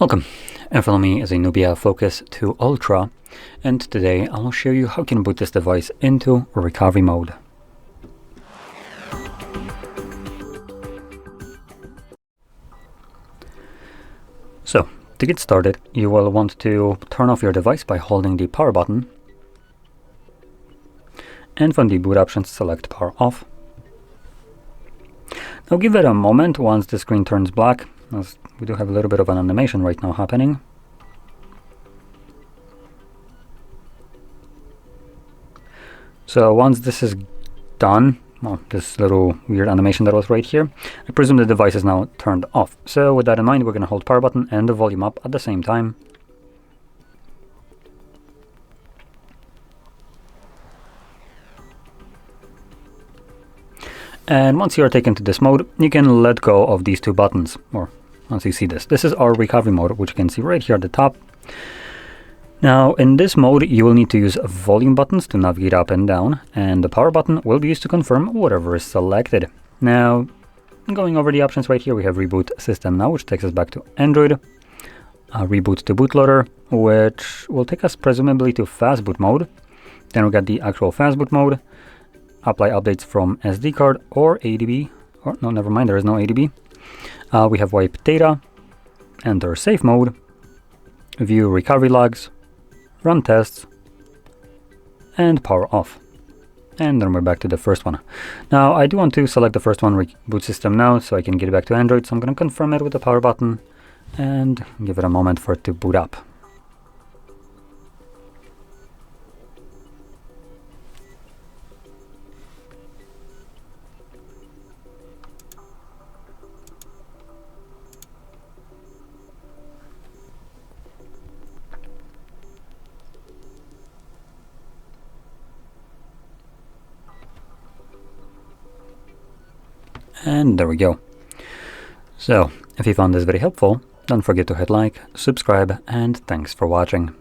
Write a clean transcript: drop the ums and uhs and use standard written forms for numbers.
Welcome, in front of me is a NUBIA Focus 2 Ultra, and today I'll show you how you can boot this device into recovery mode. So, to get started, you will want to turn off your device by holding the power button, and from the boot options select power off. Now give it a moment once the screen turns black, as we do have a little bit of an animation right now happening. So once this is done, well, this little weird animation that was right here, I presume the device is now turned off. So with that in mind, we're going to hold power button and the volume up at the same time. And once you are taken to this mode, you can let go of these two buttons, or once you see this. This is our recovery mode, which you can see right here at the top. Now, in this mode, you will need to use volume buttons to navigate up and down, and the power button will be used to confirm whatever is selected. Now, going over the options right here, we have Reboot System Now, which takes us back to Android. Reboot to bootloader, which will take us presumably to fastboot mode. Then we got the actual fastboot mode. Apply updates from SD card or ADB, or no, never mind, there is no ADB. We have wipe data, enter safe mode, view recovery logs, run tests, and power off. And then we're back to the first one. Now I do want to select the first one, Reboot System Now, so I can get it back to Android. So I'm going to confirm it with the power button and give it a moment for it to boot up. And there we go. So, if you found this very helpful, don't forget to hit like, subscribe, and thanks for watching.